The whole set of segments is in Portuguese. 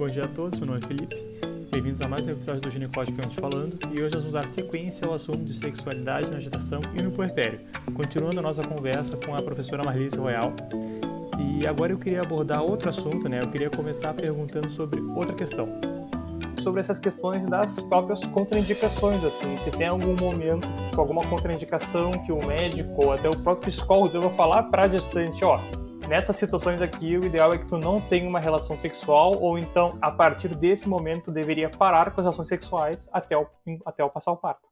Bom dia a todos, meu nome é Felipe. Bem-vindos a mais um episódio do Ginecologicamente Falando, e hoje nós vamos dar sequência ao assunto de sexualidade na gestação e no puerpério, continuando a nossa conversa com a professora Marlise Royal. E agora eu queria abordar outro assunto, Eu queria começar perguntando sobre outra questão. Sobre essas questões das próprias contraindicações, assim, se tem algum momento, alguma contraindicação que o médico ou até o próprio psicólogo deva falar para a gestante, nessas situações aqui, o ideal é que tu não tenha uma relação sexual, ou então, a partir desse momento, deveria parar com as relações sexuais até o passar o parto.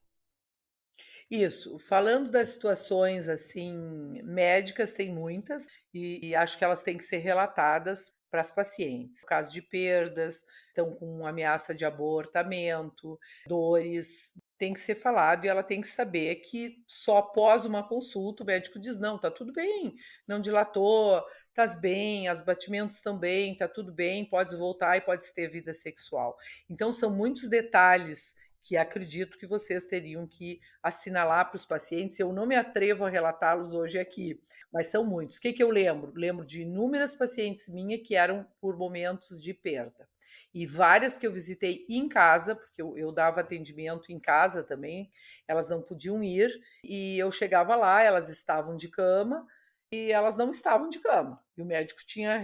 Isso, falando das situações assim médicas, tem muitas, e acho que elas têm que ser relatadas para as pacientes. Caso de perdas, estão com ameaça de abortamento, dores, tem que ser falado e ela tem que saber que só após uma consulta o médico diz: não, tá tudo bem, não dilatou, estás bem, os batimentos estão bem, tá tudo bem, podes voltar e podes ter vida sexual. Então são muitos detalhes que acredito que vocês teriam que assinalar para os pacientes. Eu não me atrevo a relatá-los hoje aqui, mas são muitos. O que eu lembro? Lembro de inúmeras pacientes minhas que eram por momentos de perda. E várias que eu visitei em casa, porque eu dava atendimento em casa também, elas não podiam ir, e eu chegava lá, elas estavam de cama, e elas não estavam de cama. E o médico tinha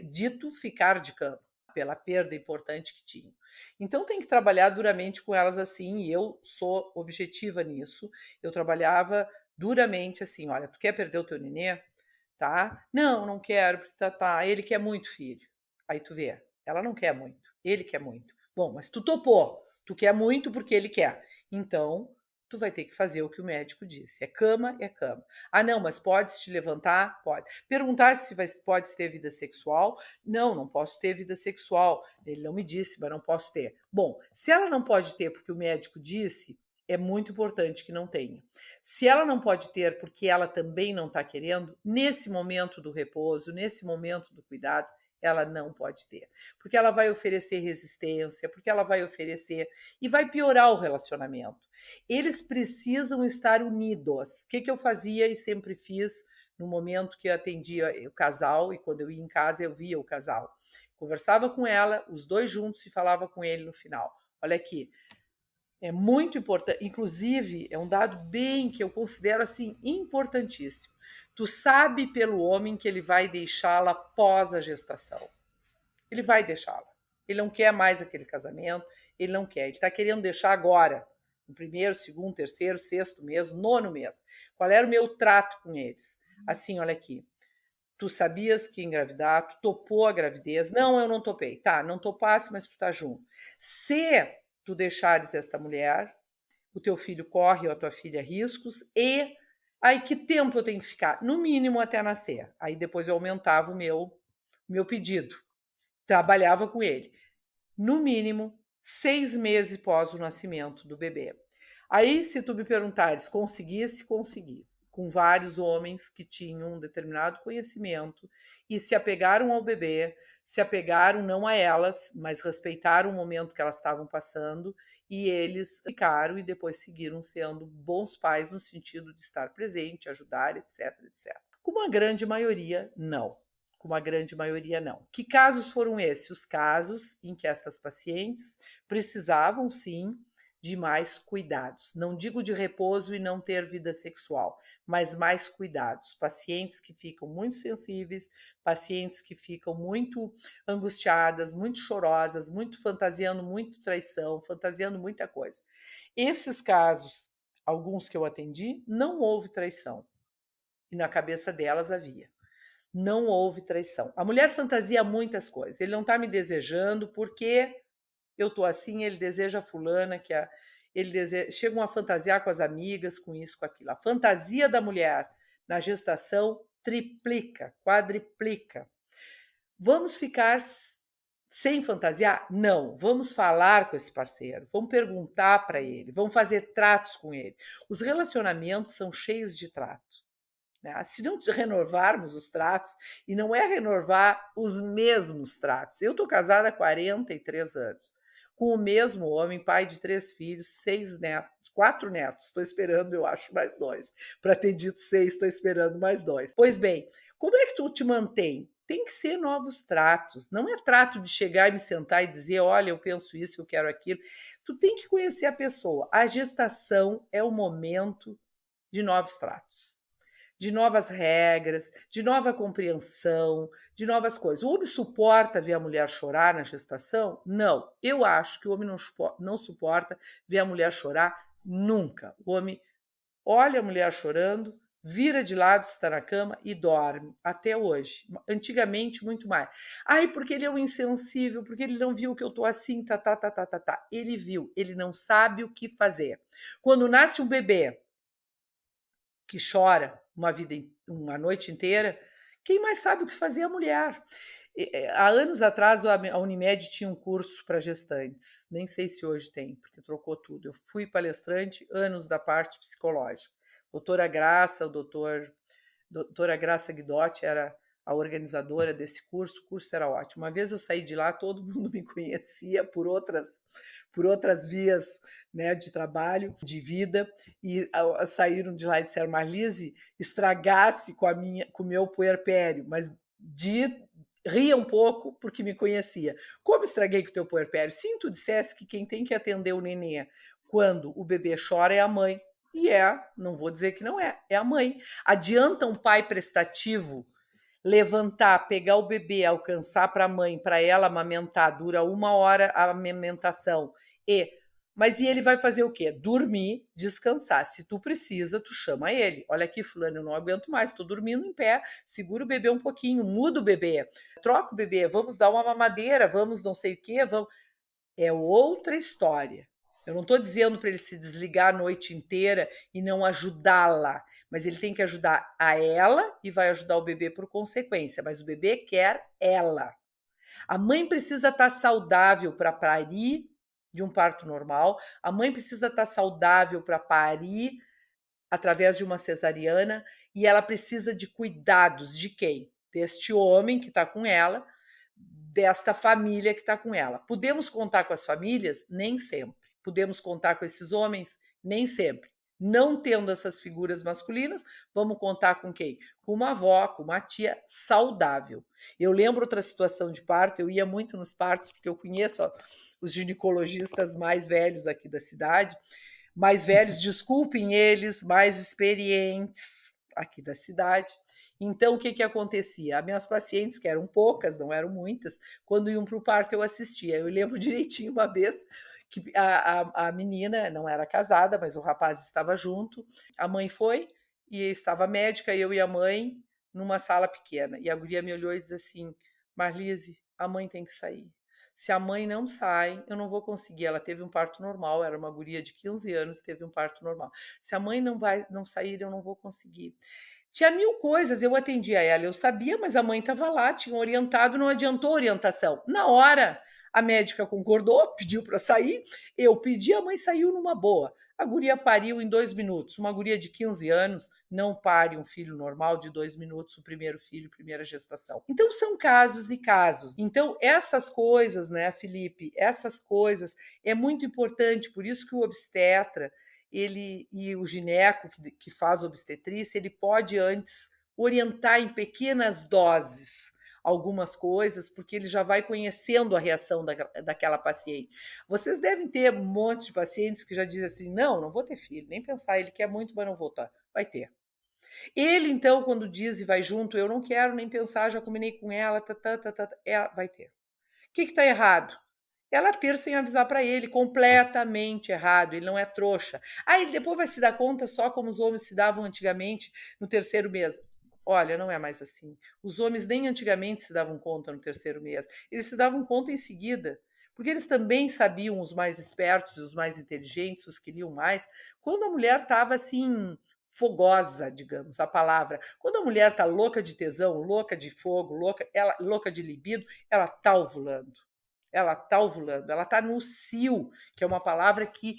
dito ficar de cama, pela perda importante que tinham. Então tem que trabalhar duramente com elas assim, e eu sou objetiva nisso. Eu trabalhava duramente assim, olha, tu quer perder o teu nenê? Tá? Não, não quero, porque tá, ele quer muito, filho. Aí tu vê, ela não quer muito, ele quer muito. Bom, mas tu topou, tu quer muito porque ele quer. Então, tu vai ter que fazer o que o médico disse. É cama, é cama. Ah, não, mas pode te levantar? Pode. Perguntar se pode ter vida sexual? Não, não posso ter vida sexual. Ele não me disse, mas não posso ter. Bom, se ela não pode ter porque o médico disse, é muito importante que não tenha. Se ela não pode ter porque ela também não está querendo, nesse momento do repouso, nesse momento do cuidado, ela não pode ter. Porque ela vai oferecer resistência, porque ela vai oferecer e vai piorar o relacionamento. Eles precisam estar unidos. O que eu fazia e sempre fiz no momento que eu atendia o casal, e quando eu ia em casa eu via o casal. Conversava com ela, os dois juntos, e falava com ele no final. Olha aqui, é muito importante, inclusive é um dado bem que eu considero assim importantíssimo. Tu sabe pelo homem que ele vai deixá-la após a gestação. Ele vai deixá-la. Ele não quer mais aquele casamento, ele não quer, ele está querendo deixar agora, no primeiro, segundo, terceiro, sexto mês, nono mês. Qual era o meu trato com eles? Assim, olha aqui. Tu sabias que ia engravidar, tu topou a gravidez. Não, eu não topei. Tá, não topasse, mas tu tá junto. Se tu deixares esta mulher, o teu filho corre ou a tua filha riscos, e aí que tempo eu tenho que ficar? No mínimo até nascer. Aí depois eu aumentava o meu pedido. Trabalhava com ele. No mínimo 6 meses após o nascimento do bebê. Aí, se tu me perguntares, conseguisse, consegui. Com vários homens que tinham um determinado conhecimento e se apegaram ao bebê, se apegaram não a elas, mas respeitaram o momento que elas estavam passando, e eles ficaram e depois seguiram sendo bons pais no sentido de estar presente, ajudar, etc, etc. Com uma grande maioria, não. Com uma grande maioria, não. Que casos foram esses? Os casos em que estas pacientes precisavam, sim, de mais cuidados. Não digo de repouso e não ter vida sexual, mas mais cuidados. Pacientes que ficam muito sensíveis, pacientes que ficam muito angustiadas, muito chorosas, muito fantasiando muito traição, fantasiando muita coisa. Esses casos, alguns que eu atendi, não houve traição. E na cabeça delas havia. Não houve traição. A mulher fantasia muitas coisas. Ele não está me desejando porque eu tô assim, ele deseja a fulana, ele deseja, chegam a fantasiar com as amigas, com isso, com aquilo. A fantasia da mulher na gestação triplica, quadriplica. Vamos ficar sem fantasiar? Não. Vamos falar com esse parceiro, vamos perguntar para ele, vamos fazer tratos com ele. Os relacionamentos são cheios de trato. Né? Se não renovarmos os tratos, e não é renovar os mesmos tratos. Eu estou casada há 43 anos, com o mesmo homem, pai de 3 filhos, 6 netos, 4 netos. Estou esperando, eu acho, mais 2. Para ter dito 6, estou esperando mais 2. Pois bem, como é que tu te mantém? tem que ser novos tratos. Não é trato de chegar e me sentar e dizer, olha, eu penso isso, eu quero aquilo. Tu tem que conhecer a pessoa. A gestação é o momento de novos tratos, de novas regras, de nova compreensão, de novas coisas. O homem suporta ver a mulher chorar na gestação? Não. Eu acho que o homem não suporta ver a mulher chorar nunca. O homem olha a mulher chorando, vira de lado, está na cama e dorme, até hoje. Antigamente, muito mais. Ai, porque ele é um insensível, porque ele não viu que eu estou assim, tá. Ele viu, ele não sabe o que fazer. Quando nasce um bebê que chora uma noite inteira, quem mais sabe o que fazer é a mulher. Há anos atrás, a Unimed tinha um curso para gestantes. Nem sei se hoje tem, porque trocou tudo. Eu fui palestrante anos da parte psicológica. Doutora Graça, doutora Graça Guidotti era a organizadora desse curso. O curso era ótimo. Uma vez eu saí de lá, todo mundo me conhecia por outras vias, né, de trabalho, de vida, e saíram de lá e disseram, Marlise, estragasse com o meu puerpério, mas ria um pouco porque me conhecia. Como estraguei com o teu puerpério? Sim, tu dissesse que quem tem que atender o nenê quando o bebê chora é a mãe. E não vou dizer que não é a mãe. Adianta um pai prestativo levantar, pegar o bebê, alcançar para a mãe, para ela amamentar, dura 1 hora a amamentação. Mas ele vai fazer o quê? Dormir, descansar. Se tu precisa, tu chama ele. Olha aqui, fulano, eu não aguento mais, estou dormindo em pé, segura o bebê um pouquinho, muda o bebê, troca o bebê, vamos dar uma mamadeira, vamos não sei o quê, vamos. É outra história. Eu não estou dizendo para ele se desligar a noite inteira e não ajudá-la, mas ele tem que ajudar a ela e vai ajudar o bebê por consequência, mas o bebê quer ela. A mãe precisa estar saudável para parir de um parto normal, a mãe precisa estar saudável para parir através de uma cesariana e ela precisa de cuidados de quem? Deste homem que está com ela, desta família que está com ela. Podemos contar com as famílias? Nem sempre. Podemos contar com esses homens? Nem sempre. Não tendo essas figuras masculinas, vamos contar com quem? Com uma avó, com uma tia saudável. Eu lembro outra situação de parto, eu ia muito nos partos, porque eu conheço os ginecologistas mais velhos aqui da cidade, mais velhos, desculpem eles, mais experientes aqui da cidade. Então, o que acontecia? As minhas pacientes, que eram poucas, não eram muitas, quando iam para o parto eu assistia. Eu lembro direitinho uma vez que a menina não era casada, mas o rapaz estava junto. A mãe foi e estava médica, eu e a mãe, numa sala pequena. E a guria me olhou e disse assim, Marlise, a mãe tem que sair. Se a mãe não sai, eu não vou conseguir. Ela teve um parto normal, era uma guria de 15 anos, teve um parto normal. Se a mãe não sair, eu não vou conseguir. Tinha 1000 coisas, eu atendia ela, eu sabia, mas a mãe estava lá, tinha orientado, não adiantou orientação. Na hora, a médica concordou, pediu para sair, eu pedi, a mãe saiu numa boa. A guria pariu em 2 minutos. Uma guria de 15 anos não pare um filho normal de 2 minutos, o primeiro filho, primeira gestação. Então, são casos e casos. Então, essas coisas, né, Felipe, essas coisas é muito importante, por isso que o obstetra, ele e o gineco que faz obstetrícia, ele pode antes orientar em pequenas doses algumas coisas, porque ele já vai conhecendo a reação daquela paciente. Vocês devem ter um monte de pacientes que já dizem assim, não vou ter filho, nem pensar, ele quer muito, mas não vou estar. Vai ter. Ele, então, quando diz e vai junto, eu não quero nem pensar, já combinei com ela, vai ter. O que está errado? Ela ter sem avisar para ele, completamente errado, ele não é trouxa. Ele depois vai se dar conta só como os homens se davam antigamente no terceiro mês. Olha, não é mais assim. Os homens nem antigamente se davam conta no terceiro mês, eles se davam conta em seguida, porque eles também sabiam, os mais espertos, os mais inteligentes, os que liam mais, quando a mulher estava assim, fogosa, digamos, a palavra. Quando a mulher está louca de tesão, louca de fogo, louca de libido, ela está ovulando. Ela está ovulando, ela está no cio, que é uma palavra que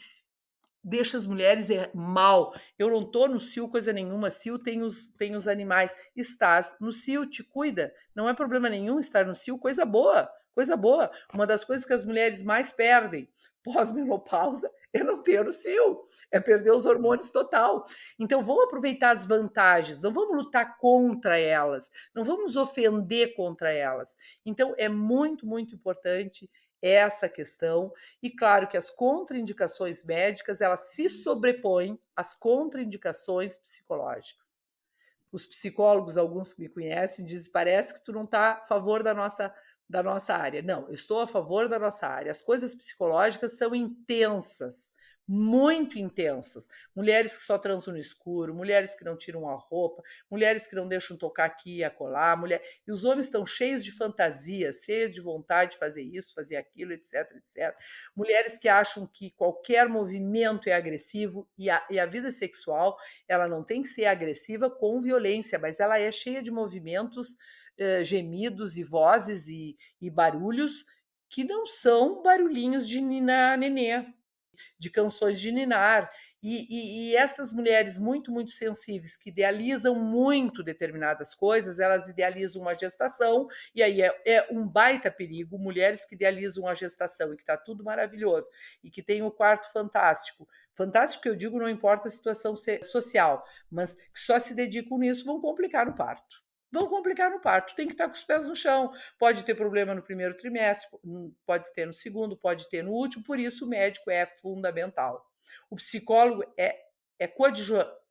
deixa as mulheres mal. Eu não estou no cio coisa nenhuma, cio tem os animais. Estás no cio, te cuida. Não é problema nenhum estar no cio, coisa boa, coisa boa. Uma das coisas que as mulheres mais perdem pós-menopausa é não ter o cio, é perder os hormônios total. Então, vamos aproveitar as vantagens, não vamos lutar contra elas, não vamos ofender contra elas. Então, é muito, muito importante essa questão. E claro que as contraindicações médicas, elas se sobrepõem às contraindicações psicológicas. Os psicólogos, alguns que me conhecem, dizem: parece que tu não está a favor da nossa área. Não, eu estou a favor da nossa área. As coisas psicológicas são intensas, muito intensas. Mulheres que só transam no escuro, mulheres que não tiram a roupa, mulheres que não deixam tocar aqui e acolá, e os homens estão cheios de fantasias, cheios de vontade de fazer isso, fazer aquilo, etc, etc. Mulheres que acham que qualquer movimento é agressivo, e a vida sexual, ela não tem que ser agressiva com violência, mas ela é cheia de movimentos, gemidos e vozes e barulhos que não são barulhinhos de nina nenê, de canções de ninar. E essas mulheres muito, muito sensíveis, que idealizam muito determinadas coisas, elas idealizam uma gestação, e aí é um baita perigo. Mulheres que idealizam a gestação e que está tudo maravilhoso, e que tem o quarto fantástico. Fantástico que eu digo, não importa a situação social, mas que só se dedicam nisso, vão complicar no parto. Vão complicar no parto, tem que estar com os pés no chão. Pode ter problema no primeiro trimestre, pode ter no segundo, pode ter no último, por isso o médico é fundamental. O psicólogo é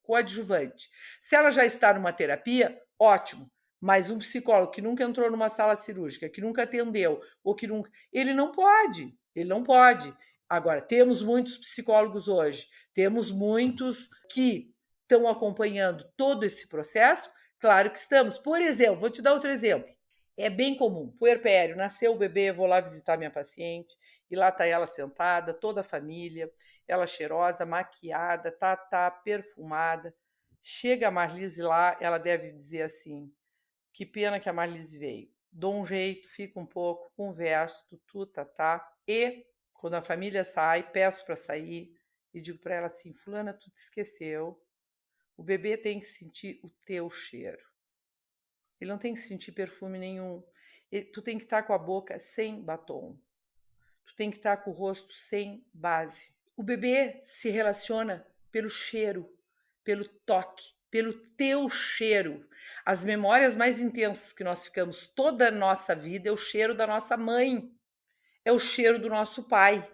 coadjuvante. Se ela já está numa terapia, ótimo. Mas um psicólogo que nunca entrou numa sala cirúrgica, que nunca atendeu, ou que nunca. Ele não pode. Ele não pode. Agora, temos muitos psicólogos hoje, temos muitos que estão acompanhando todo esse processo. Claro que estamos. Por exemplo, vou te dar outro exemplo. É bem comum, puerpério, nasceu o bebê, vou lá visitar minha paciente, e lá está ela sentada, toda a família, ela cheirosa, maquiada, tá perfumada. Chega a Marlise lá, ela deve dizer assim: que pena que a Marlise veio. Dou um jeito, fico um pouco, converso, tutu, tá. E quando a família sai, peço para sair e digo para ela assim: fulana, tu te esqueceu. O bebê tem que sentir o teu cheiro. Ele não tem que sentir perfume nenhum. Tu tem que estar com a boca sem batom. Tu tem que estar com o rosto sem base. O bebê se relaciona pelo cheiro, pelo toque, pelo teu cheiro. As memórias mais intensas que nós ficamos toda a nossa vida é o cheiro da nossa mãe, é o cheiro do nosso pai.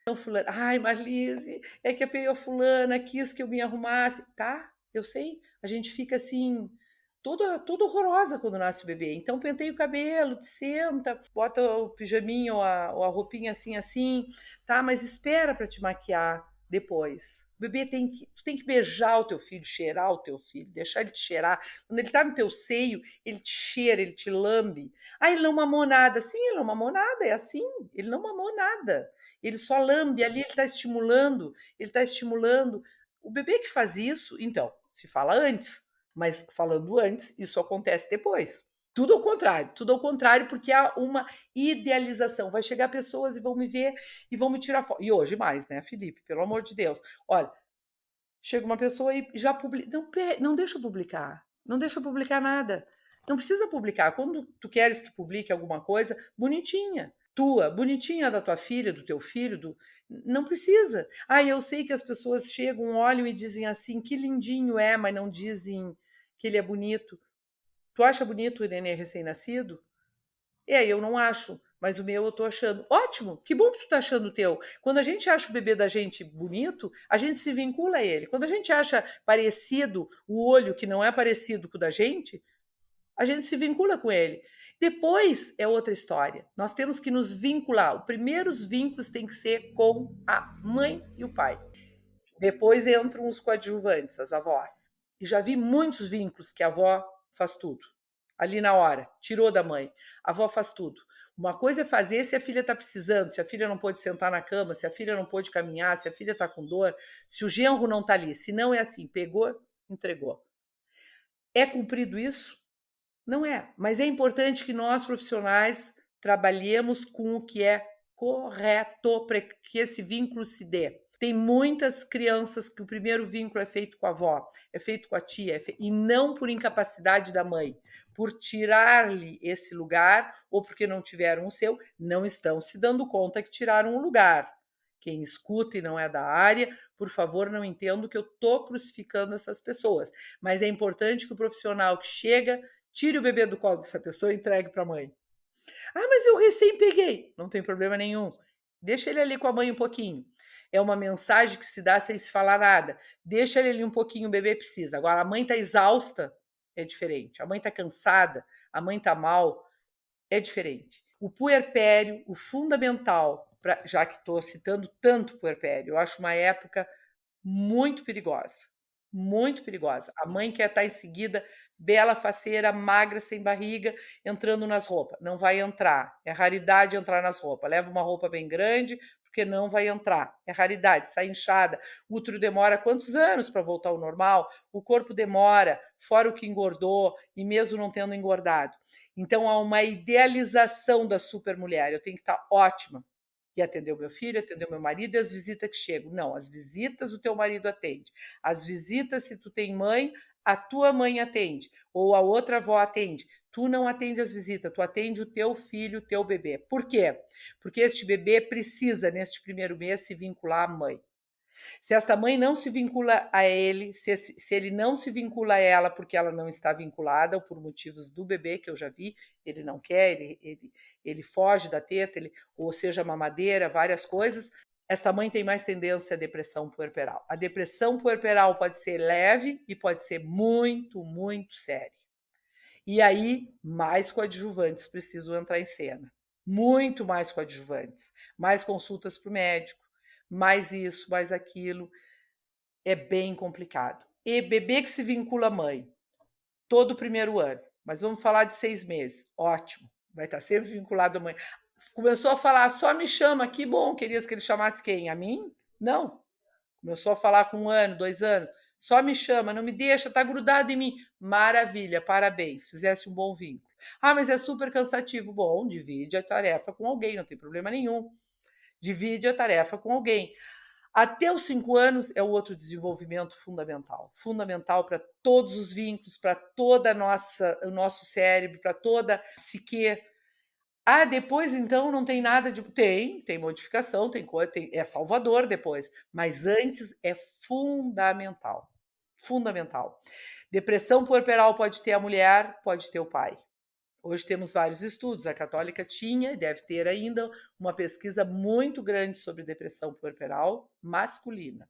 Então, fulana, ai, Marlise, é que a fulana quis que eu me arrumasse. Tá, eu sei, a gente fica assim, toda horrorosa quando nasce o bebê. Então, penteia o cabelo, te senta, bota o pijaminho ou a roupinha assim, assim, tá, mas espera para te maquiar depois. O bebê tu tem que beijar o teu filho, cheirar o teu filho, deixar ele te cheirar. Quando ele tá no teu seio, ele te cheira, ele te lambe. Ah, ele não mamou nada. Sim, ele não mamou nada, é assim, ele não mamou nada. Ele só lambe ali, ele está estimulando, ele está estimulando. O bebê que faz isso, então, se fala antes, mas falando antes, isso acontece depois. Tudo ao contrário, porque há uma idealização. Vai chegar pessoas e vão me ver e vão me tirar foto. E hoje mais, né, Felipe? Pelo amor de Deus. Olha, chega uma pessoa e já publica. Não deixa publicar. Não deixa publicar nada. Não precisa publicar. Quando tu queres que publique alguma coisa, bonitinha. Tua, bonitinha da tua filha, do teu filho, não precisa. Ah, eu sei que as pessoas chegam, olham e dizem assim, que lindinho é, mas não dizem que ele é bonito. Tu acha bonito o neném recém-nascido? Eu não acho, mas o meu eu tô achando. Ótimo, que bom que tu tá achando o teu. Quando a gente acha o bebê da gente bonito, a gente se vincula a ele. Quando a gente acha parecido o olho que não é parecido com o da gente, a gente se vincula com ele. Depois é outra história. Nós temos que nos vincular. Os primeiros vínculos têm que ser com a mãe e o pai. Depois entram os coadjuvantes, as avós. E já vi muitos vínculos que a avó faz tudo. Ali na hora, tirou da mãe. A avó faz tudo. Uma coisa é fazer se a filha está precisando, se a filha não pode sentar na cama, se a filha não pode caminhar, se a filha está com dor, se o genro não está ali. Se não é assim, pegou, entregou. É cumprido isso? Não é. Mas é importante que nós, profissionais, trabalhemos com o que é correto para que esse vínculo se dê. Tem muitas crianças que o primeiro vínculo é feito com a avó, é feito com a tia, e não por incapacidade da mãe, por tirar-lhe esse lugar, ou porque não tiveram o seu, não estão se dando conta que tiraram o lugar, Quem escuta e não é da área, por favor, não entendo que eu estou crucificando essas pessoas. Mas é importante que o profissional que chega tire o bebê do colo dessa pessoa e entregue para a mãe. Ah, mas eu recém peguei. Não tem problema nenhum. Deixa ele ali com a mãe um pouquinho. É uma mensagem que se dá sem se falar nada. Deixa ele ali um pouquinho, o bebê precisa. Agora, a mãe está exausta, é diferente. A mãe está cansada, a mãe está mal, é diferente. O puerpério, o fundamental, já que estou citando tanto o puerpério, eu acho uma época muito perigosa. Muito perigosa. A mãe quer estar em seguida bela, faceira, magra, sem barriga, entrando nas roupas. Não vai entrar. É raridade entrar nas roupas. Leva uma roupa bem grande, porque não vai entrar. É raridade. Sai inchada. O útero demora quantos anos para voltar ao normal? O corpo demora, fora o que engordou, e mesmo não tendo engordado. Então há uma idealização da supermulher. Eu tenho que estar ótima e atender o meu filho, atender o meu marido e as visitas que chegam. Não, as visitas o teu marido atende. As visitas, se tu tem mãe, a tua mãe atende. Ou a outra avó atende. Tu não atende as visitas, tu atende o teu filho, o teu bebê. Por quê? Porque este bebê precisa, neste primeiro mês, se vincular à mãe. Se esta mãe não se vincula a ele, se ele não se vincula a ela porque ela não está vinculada, ou por motivos do bebê, que eu já vi, ele não quer, ele foge da teta, ou seja, mamadeira, várias coisas, esta mãe tem mais tendência à depressão puerperal. A depressão puerperal pode ser leve e pode ser muito, muito séria. E aí, mais coadjuvantes precisam entrar em cena. Muito mais coadjuvantes. Mais consultas para o médico, mais isso, mais aquilo. É bem complicado. E bebê que se vincula à mãe, todo o primeiro ano. Mas vamos falar de 6 meses. Ótimo. Vai estar sempre vinculado à mãe. Começou a falar, só me chama, que bom. Querias que ele chamasse quem? A mim? Não. Começou a falar com 1 ano, 2 anos. Só me chama, não me deixa, tá grudado em mim. Maravilha, parabéns, fizesse um bom vínculo. Ah, mas é super cansativo. Bom, divide a tarefa com alguém, não tem problema nenhum. Divide a tarefa com alguém. Até os 5 anos é o outro desenvolvimento fundamental. Fundamental para todos os vínculos, para toda o nosso cérebro, para toda a psique. Ah, depois então não tem nada de. Tem modificação, tem coisa, é salvador depois. Mas antes é fundamental. Fundamental. Depressão puerperal pode ter a mulher, pode ter o pai. Hoje temos vários estudos. A Católica tinha e deve ter ainda uma pesquisa muito grande sobre depressão puerperal masculina.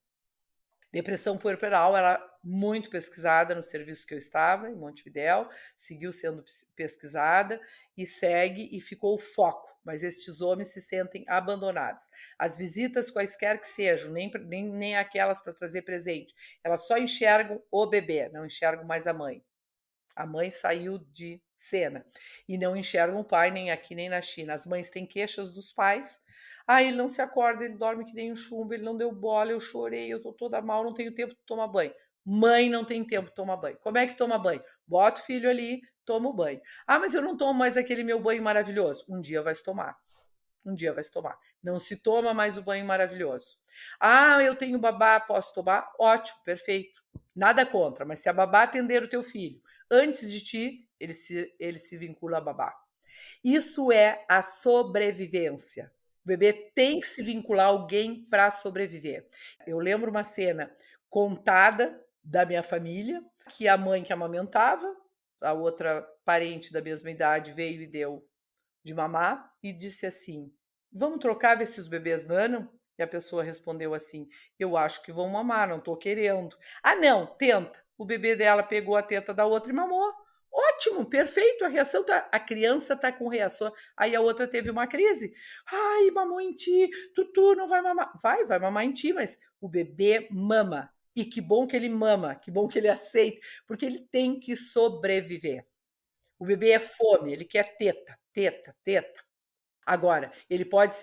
Depressão puerperal era muito pesquisada no serviço que eu estava, em Montevidéu, seguiu sendo pesquisada e segue e ficou o foco, mas estes homens se sentem abandonados. As visitas, quaisquer que sejam, nem aquelas para trazer presente, elas só enxergam o bebê, não enxergam mais a mãe. A mãe saiu de cena e não enxergam o pai nem aqui nem na China. As mães têm queixas dos pais. Ah, ele não se acorda, ele dorme que nem um chumbo, ele não deu bola, eu chorei, eu tô toda mal, não tenho tempo de tomar banho. Mãe não tem tempo de tomar banho. Como é que toma banho? Bota o filho ali, toma o banho. Ah, mas eu não tomo mais aquele meu banho maravilhoso. Um dia vai se tomar. Um dia vai se tomar. Não se toma mais o banho maravilhoso. Ah, eu tenho babá, posso tomar? Ótimo, perfeito. Nada contra, mas se a babá atender o teu filho antes de ti, ele se vincula a babá. Isso é a sobrevivência. O bebê tem que se vincular a alguém para sobreviver. Eu lembro uma cena contada da minha família, que a mãe que amamentava, a outra parente da mesma idade veio e deu de mamar e disse assim: vamos trocar, ver se os bebês nanam? E a pessoa respondeu assim: eu acho que vão mamar, não estou querendo. Ah, não, tenta. O bebê dela pegou a teta da outra e mamou. Ótimo, perfeito, a reação tá, a criança tá com reação. Aí a outra teve uma crise. Ai, mamou em ti, Tutu não vai mamar. Vai mamar em ti, mas o bebê mama. E que bom que ele mama, que bom que ele aceita, porque ele tem que sobreviver. O bebê é fome, ele quer teta, teta, teta. Agora, ele pode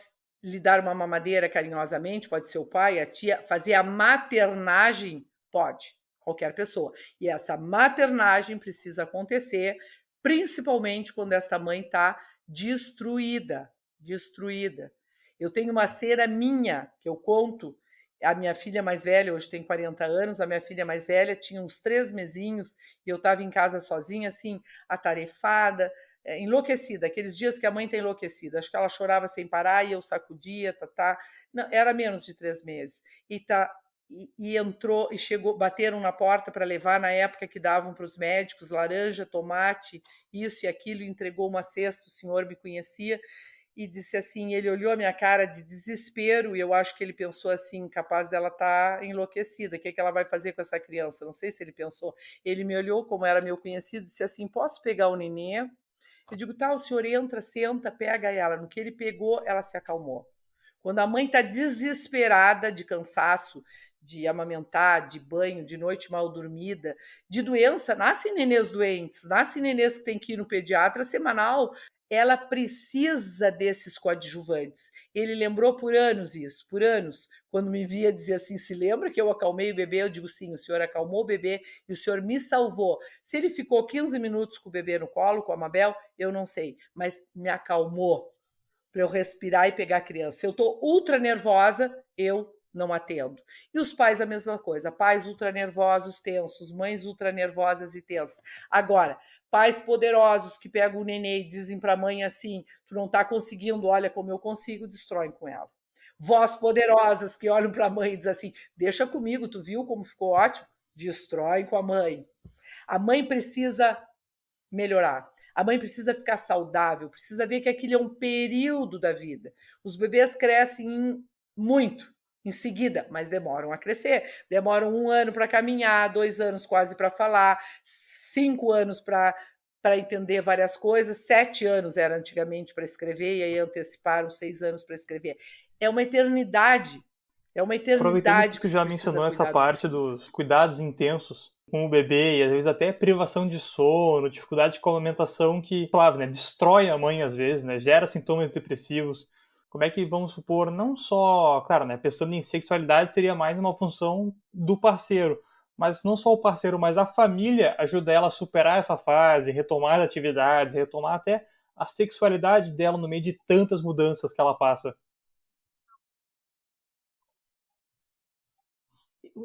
lhe dar uma mamadeira carinhosamente, pode ser o pai, a tia, fazer a maternagem, pode, qualquer pessoa. E essa maternagem precisa acontecer, principalmente quando esta mãe está destruída, destruída. Eu tenho uma cera minha que eu conto. A minha filha mais velha, hoje tem 40 anos, a minha filha mais velha tinha uns 3 mesinhos e eu estava em casa sozinha, assim, atarefada, enlouquecida, aqueles dias que a mãe está enlouquecida. Acho que ela chorava sem parar e eu sacudia, tá. Não, era menos de 3 meses. E entrou e chegou, bateram na porta para levar na época que davam para os médicos laranja, tomate, isso e aquilo, e entregou uma cesta, o senhor me conhecia e disse assim, ele olhou a minha cara de desespero e eu acho que ele pensou assim, capaz dela estar enlouquecida, o que ela vai fazer com essa criança? Não sei se ele pensou. Ele me olhou, como era meu conhecido, disse assim, posso pegar o nenê? Eu digo, tá, o senhor entra, senta, pega ela. No que ele pegou, ela se acalmou. Quando a mãe está desesperada de cansaço, de amamentar, de banho, de noite mal dormida, de doença, nascem nenês doentes, nascem nenês que tem que ir no pediatra semanal, ela precisa desses coadjuvantes. Ele lembrou por anos isso, por anos. Quando me via dizer assim, se lembra que eu acalmei o bebê? Eu digo, sim, o senhor acalmou o bebê e o senhor me salvou. Se ele ficou 15 minutos com o bebê no colo, com a Mabel, eu não sei, mas me acalmou para eu respirar e pegar a criança. Se eu estou ultra nervosa, eu não atendo. E os pais a mesma coisa, pais ultra nervosos, tensos, mães ultra nervosas e tensas. Agora, pais poderosos que pegam o nenê e dizem para a mãe assim: tu não está conseguindo, olha como eu consigo, destroem com ela. Vós poderosas que olham para a mãe e dizem assim: deixa comigo, tu viu como ficou ótimo? Destroem com a mãe. A mãe precisa melhorar. A mãe precisa ficar saudável, precisa ver que aquilo é um período da vida. Os bebês crescem muito em seguida, mas demoram a crescer. Demoram 1 ano para caminhar, 2 anos quase para falar, 5 anos para entender várias coisas, 7 anos era antigamente para escrever, e aí anteciparam 6 anos para escrever. É uma eternidade. É uma Aproveitando que eternidade que tu se já precisa mencionou essa cuidar de um parte filho. dos cuidados intensos com o bebê e às vezes até privação de sono, dificuldade com a alimentação que, claro, né, destrói a mãe às vezes, né, gera sintomas depressivos. Como é que vamos supor, não só, claro, né, pensando em sexualidade seria mais uma função do parceiro, mas não só o parceiro, mas a família ajuda ela a superar essa fase, retomar as atividades, retomar até a sexualidade dela no meio de tantas mudanças que ela passa.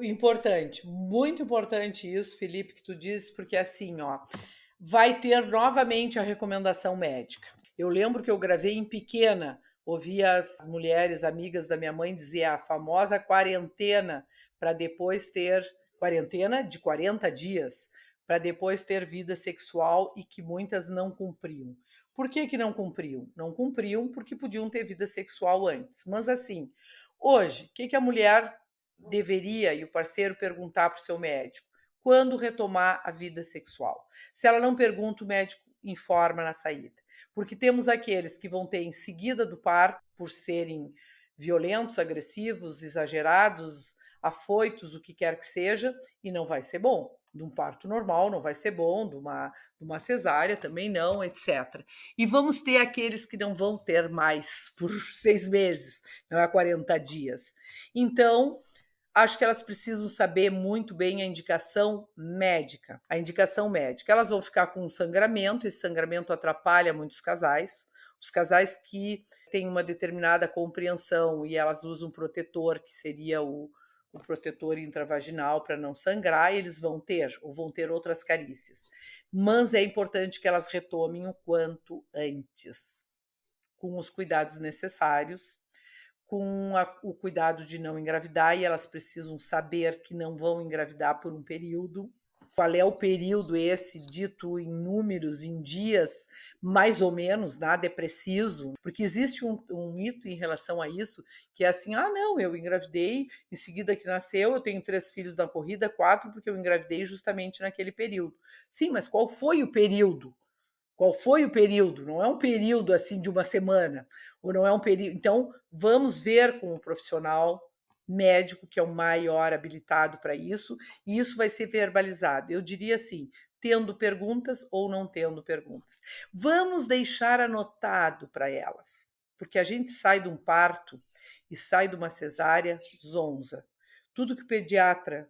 Importante, muito importante isso, Felipe, que tu disse, porque assim, ó, vai ter novamente a recomendação médica. Eu lembro que eu gravei em pequena, ouvia as mulheres amigas da minha mãe dizer a famosa quarentena para depois ter quarentena de 40 dias, para depois ter vida sexual e que muitas não cumpriam. Por que que não cumpriam? Não cumpriam porque podiam ter vida sexual antes. Mas assim, hoje, o que que a mulher deveria e o parceiro perguntar para o seu médico? Quando retomar a vida sexual? Se ela não pergunta, o médico informa na saída. Porque temos aqueles que vão ter em seguida do parto, por serem violentos, agressivos, exagerados, afoitos, o que quer que seja, e não vai ser bom. De um parto normal não vai ser bom, de uma cesárea também não, etc. E vamos ter aqueles que não vão ter mais por 6 meses, não é 40 dias. Então, acho que elas precisam saber muito bem a indicação médica. A indicação médica. Elas vão ficar com um sangramento, esse sangramento atrapalha muitos casais. Os casais que têm uma determinada compreensão e elas usam protetor, que seria o protetor intravaginal para não sangrar, eles vão ter, ou vão ter outras carícias. Mas é importante que elas retomem o quanto antes, com os cuidados necessários, com o cuidado de não engravidar, e elas precisam saber que não vão engravidar por um período. Qual é o período esse dito em números, em dias, mais ou menos, nada é preciso, porque existe um mito em relação a isso, que é assim, ah não, eu engravidei, em seguida que nasceu, eu tenho 3 filhos na corrida, 4, porque eu engravidei justamente naquele período. Sim, mas qual foi o período? Qual foi o período? Não é um período assim de uma semana, ou não é um período. Então, vamos ver com o profissional médico, que é o maior habilitado para isso, e isso vai ser verbalizado. Eu diria assim, tendo perguntas ou não tendo perguntas. Vamos deixar anotado para elas, porque a gente sai de um parto e sai de uma cesárea zonza. Tudo que o pediatra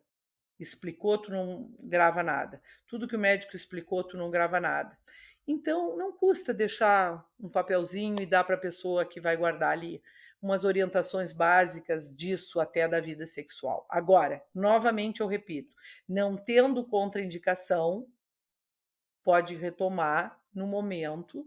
explicou, tu não grava nada. Tudo que o médico explicou, tu não grava nada. Então, não custa deixar um papelzinho e dar para a pessoa que vai guardar ali umas orientações básicas disso até da vida sexual. Agora, novamente eu repito, não tendo contraindicação, pode retomar no momento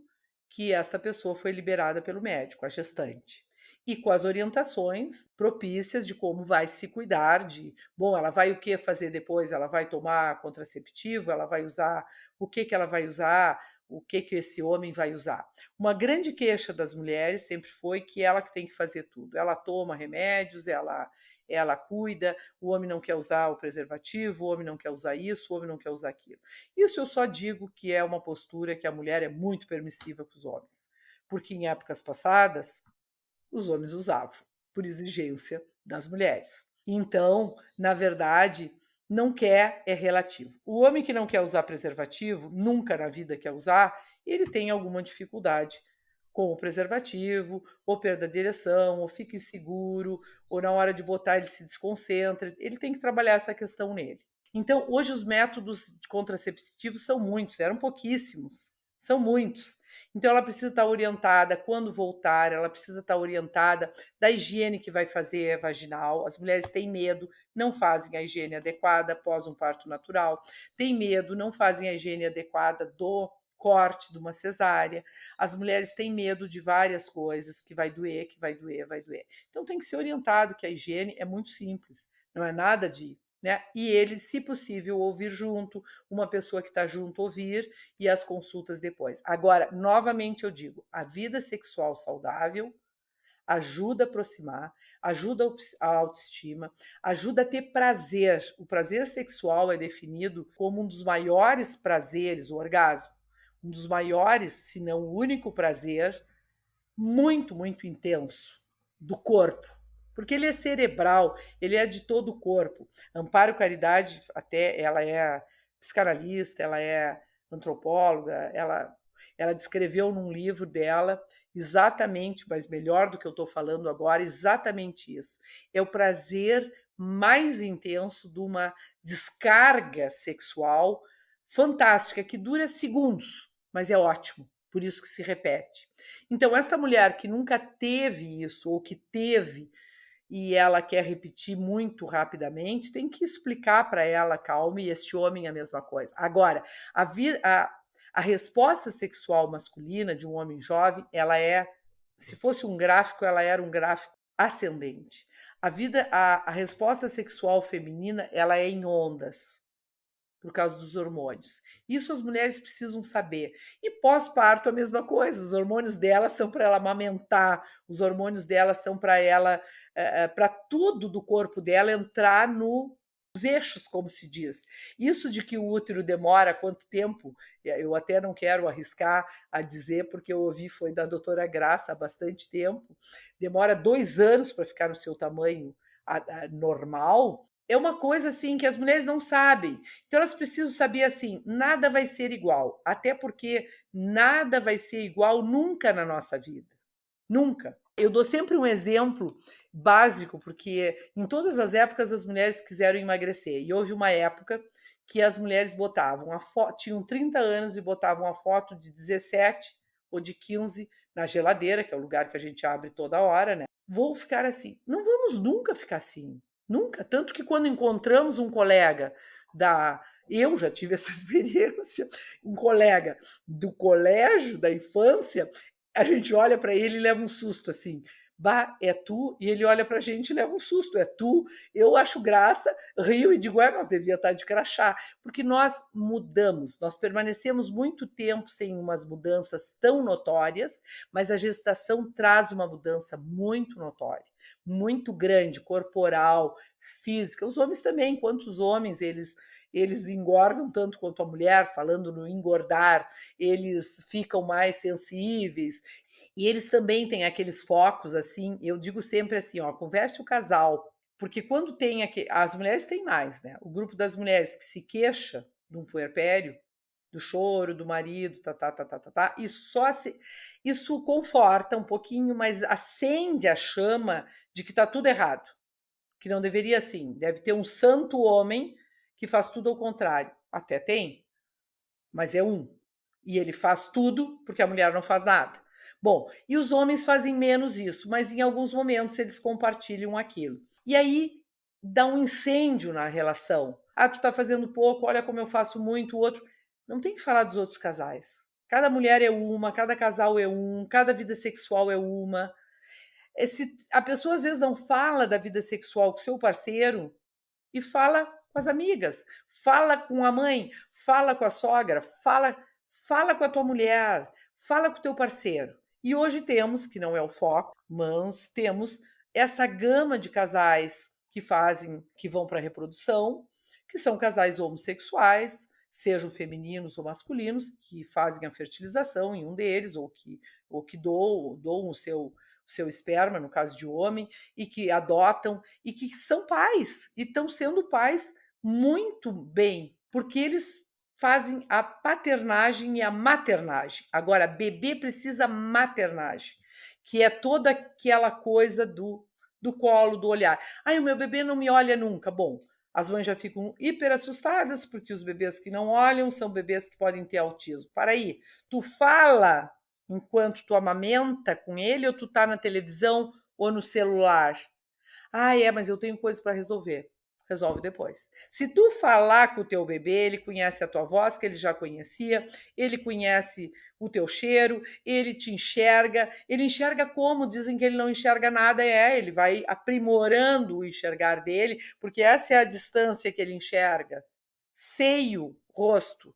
que esta pessoa foi liberada pelo médico, a gestante. E com as orientações propícias de como vai se cuidar de, bom, ela vai o que fazer depois? Ela vai tomar contraceptivo, ela vai usar o que ela vai usar, o que esse homem vai usar. Uma grande queixa das mulheres sempre foi que ela que tem que fazer tudo. Ela toma remédios, ela cuida, o homem não quer usar o preservativo, o homem não quer usar isso, o homem não quer usar aquilo. Isso eu só digo que é uma postura que a mulher é muito permissiva com os homens, porque em épocas passadas os homens usavam por exigência das mulheres. Então, na verdade, não quer é relativo. O homem que não quer usar preservativo, nunca na vida quer usar, ele tem alguma dificuldade com o preservativo, ou perde a direção, ou fica inseguro, ou na hora de botar ele se desconcentra. Ele tem que trabalhar essa questão nele. Então, hoje os métodos contraceptivos são muitos, eram pouquíssimos, são muitos. Então, ela precisa estar orientada quando voltar, ela precisa estar orientada da higiene que vai fazer vaginal. As mulheres têm medo, não fazem a higiene adequada após um parto natural, têm medo, não fazem a higiene adequada do corte de uma cesárea. As mulheres têm medo de várias coisas, que vai doer, que vai doer, vai doer. Então, tem que ser orientado que a higiene é muito simples, não é nada de né? E ele, se possível, ouvir junto, uma pessoa que está junto ouvir e as consultas depois. Agora, novamente eu digo, a vida sexual saudável ajuda a aproximar, ajuda a autoestima, ajuda a ter prazer. O prazer sexual é definido como um dos maiores prazeres, o orgasmo, um dos maiores, se não o único prazer, muito, muito intenso do corpo, porque ele é cerebral, ele é de todo o corpo. Amparo Caridade, até ela é psicanalista, ela é antropóloga, ela descreveu num livro dela exatamente, mas melhor do que eu estou falando agora, exatamente isso. É o prazer mais intenso de uma descarga sexual fantástica, que dura segundos, mas é ótimo, por isso que se repete. Então, esta mulher que nunca teve isso, ou que teve, e ela quer repetir muito rapidamente, tem que explicar para ela, calma, e este homem a mesma coisa. Agora, a resposta sexual masculina de um homem jovem, ela é, se fosse um gráfico, ela era um gráfico ascendente. A resposta sexual feminina, ela é em ondas, por causa dos hormônios. Isso as mulheres precisam saber. E pós-parto a mesma coisa. Os hormônios dela são para ela amamentar, os hormônios dela são para ela, para tudo do corpo dela entrar nos eixos, como se diz. Isso de que o útero demora quanto tempo, eu até não quero arriscar a dizer, porque eu ouvi foi da doutora Graça há bastante tempo, demora 2 anos para ficar no seu tamanho normal, é uma coisa assim que as mulheres não sabem. Então elas precisam saber assim, nada vai ser igual, até porque nada vai ser igual nunca na nossa vida. Nunca. Eu dou sempre um exemplo básico, porque em todas as épocas as mulheres quiseram emagrecer. E houve uma época que as mulheres botavam a foto, tinham 30 anos e botavam a foto de 17 ou de 15 na geladeira, que é o lugar que a gente abre toda hora, né? Vou ficar assim. Não vamos nunca ficar assim. Nunca. Tanto que quando encontramos um colega da. Eu já tive essa experiência, um colega do colégio, da infância, a gente olha para ele e leva um susto assim. Bah, é tu? E ele olha para a gente e leva um susto. É tu? Eu acho graça, rio e digo, nós devia estar de crachá. Porque nós mudamos, nós permanecemos muito tempo sem umas mudanças tão notórias, mas a gestação traz uma mudança muito notória, muito grande, corporal, física. Os homens também, quantos homens eles engordam tanto quanto a mulher, falando no engordar, eles ficam mais sensíveis. E eles também têm aqueles focos, assim, eu digo sempre assim, ó, converse o casal, porque quando tem aqui, as mulheres têm mais, né? O grupo das mulheres que se queixa de um puerpério, do choro do marido, isso isso conforta um pouquinho, mas acende a chama de que tá tudo errado, que não deveria assim, deve ter um santo homem que faz tudo ao contrário. Até tem, mas é um. E ele faz tudo porque a mulher não faz nada. Bom, e os homens fazem menos isso, mas em alguns momentos eles compartilham aquilo. E aí dá um incêndio na relação. Ah, tu tá fazendo pouco, olha como eu faço muito, o outro. não tem que falar dos outros casais. Cada mulher é uma, cada casal é um, cada vida sexual é uma. A pessoa às vezes não fala da vida sexual com seu parceiro e fala com as amigas, fala com a mãe, fala com a sogra, fala com a tua mulher, fala com o teu parceiro. E hoje temos, que não é o foco, mas temos essa gama de casais que vão para a reprodução, que são casais homossexuais, sejam femininos ou masculinos, que fazem a fertilização em um deles, ou que doam o seu esperma, no caso de homem, e que adotam, e que são pais, e estão sendo pais muito bem, porque eles fazem a paternagem e a maternagem. Agora, bebê precisa maternagem, que é toda aquela coisa do colo, do olhar. Ai, o meu bebê não me olha nunca. Bom, as mães já ficam hiper assustadas, porque os bebês que não olham são bebês que podem ter autismo. Para aí, tu fala enquanto tu amamenta com ele ou tu tá na televisão ou no celular? Ah, é, mas eu tenho coisa para resolver. Resolve depois. Se tu falar com o teu bebê, ele conhece a tua voz, que ele já conhecia, ele conhece o teu cheiro, ele te enxerga. Ele enxerga como? Dizem que ele não enxerga nada, ele vai aprimorando o enxergar dele, porque essa é a distância que ele enxerga. Seio, rosto.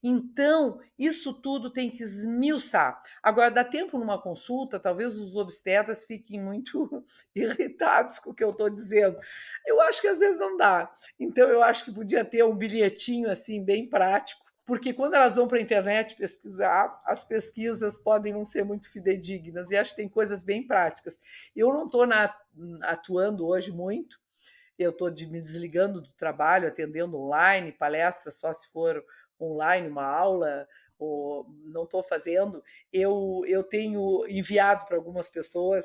Então, isso tudo tem que esmiuçar. Agora, dá tempo numa consulta, talvez os obstetras fiquem muito irritados com o que eu estou dizendo. Eu acho que às vezes não dá. Então, eu acho que podia ter um bilhetinho assim, bem prático, porque quando elas vão para a internet pesquisar, as pesquisas podem não ser muito fidedignas, e acho que tem coisas bem práticas. Eu não estou atuando hoje muito, eu estou me desligando do trabalho, atendendo online, palestras só se for online, uma aula, ou não estou fazendo. Eu tenho enviado para algumas pessoas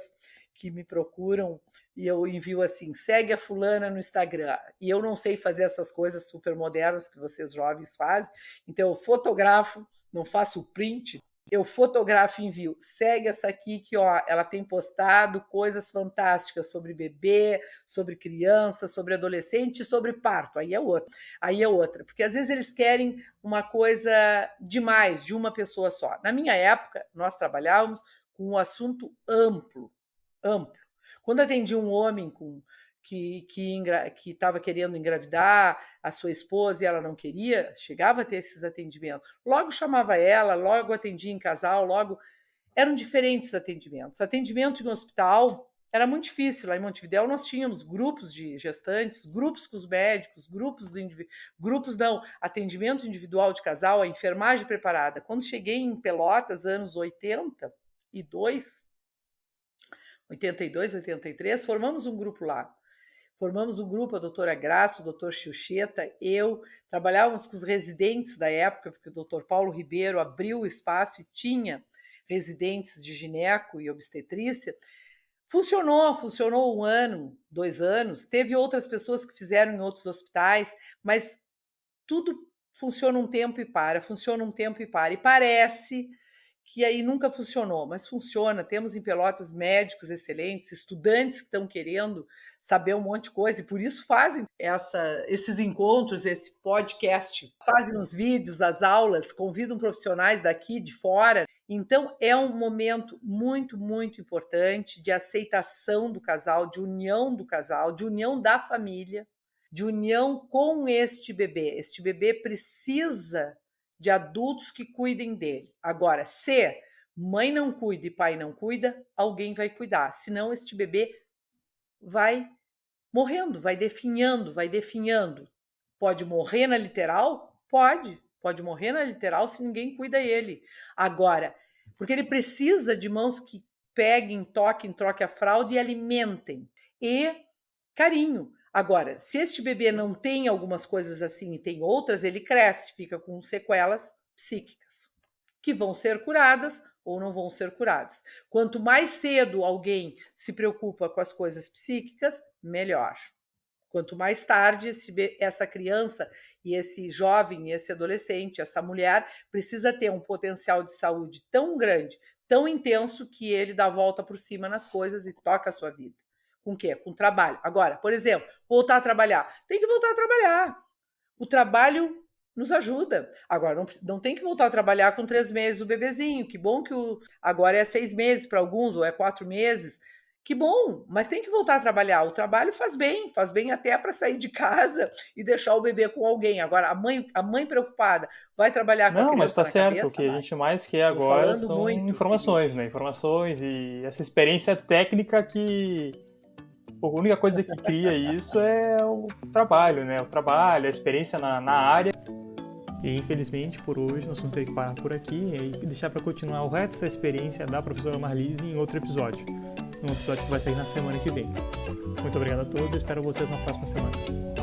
que me procuram e eu envio assim: segue a fulana no Instagram. E eu não sei fazer essas coisas super modernas que vocês jovens fazem, então eu fotografo, não faço print, eu fotografo e envio. Segue essa aqui que, ó, ela tem postado coisas fantásticas sobre bebê, sobre criança, sobre adolescente, sobre parto. Aí é outra. Aí é outra, porque às vezes eles querem uma coisa demais de uma pessoa só. Na minha época, nós trabalhávamos com um assunto amplo, amplo. Quando atendi um homem que estava querendo engravidar a sua esposa e ela não queria, chegava a ter esses atendimentos. Logo chamava ela, logo atendia em casal, logo eram diferentes atendimentos. Atendimento em hospital era muito difícil. Lá em Montevidéu nós tínhamos grupos de gestantes, grupos com os médicos, grupos não, atendimento individual de casal, a enfermagem preparada. Quando cheguei em Pelotas, anos 82, 83, formamos um grupo lá. Formamos um grupo, a doutora Graça, o doutor Xuxeta, eu, trabalhávamos com os residentes da época, porque o doutor Paulo Ribeiro abriu o espaço e tinha residentes de gineco e obstetrícia. Funcionou 1 ano, 2 anos. Teve outras pessoas que fizeram em outros hospitais, mas tudo funciona um tempo e para, funciona um tempo e para. E parece que aí nunca funcionou, mas funciona. Temos em Pelotas médicos excelentes, estudantes que estão querendo saber um monte de coisa e por isso fazem esses encontros, esse podcast, fazem os vídeos, as aulas, convidam profissionais daqui, de fora. Então é um momento muito, muito importante de aceitação do casal, de união do casal, de união da família, de união com este bebê. Este bebê precisa de adultos que cuidem dele. Agora, se mãe não cuida e pai não cuida, alguém vai cuidar. Senão, este bebê vai morrendo, vai definhando. Pode morrer na literal? Pode morrer na literal se ninguém cuida ele. Agora, porque ele precisa de mãos que peguem, toquem, troquem a fralda e alimentem. E carinho. Agora, se este bebê não tem algumas coisas assim e tem outras, ele cresce, fica com sequelas psíquicas, que vão ser curadas ou não vão ser curadas. Quanto mais cedo alguém se preocupa com as coisas psíquicas, melhor. Quanto mais tarde essa criança e esse jovem, esse adolescente, essa mulher precisa ter um potencial de saúde tão grande, tão intenso, que ele dá a volta por cima nas coisas e toca a sua vida. Com o quê? Com trabalho. Agora, por exemplo, voltar a trabalhar. Tem que voltar a trabalhar. O trabalho nos ajuda. Agora, não tem que voltar a trabalhar com 3 meses o bebezinho. Que bom que agora é 6 meses para alguns, ou é 4 meses. Que bom, mas tem que voltar a trabalhar. O trabalho faz bem até para sair de casa e deixar o bebê com alguém. Agora, a mãe preocupada vai trabalhar com a Não, mas criança tá na certo. O cabeça, que a Mari? gente mais quer Estou agora falando são muito, informações, Felipe. né? Informações e essa experiência técnica que a única coisa que cria isso é o trabalho, né? O trabalho, a experiência na área. E infelizmente por hoje nós vamos ter que parar por aqui e deixar para continuar o resto da experiência da professora Marlise em outro episódio. Um episódio que vai sair na semana que vem. Muito obrigado a todos e espero vocês na próxima semana.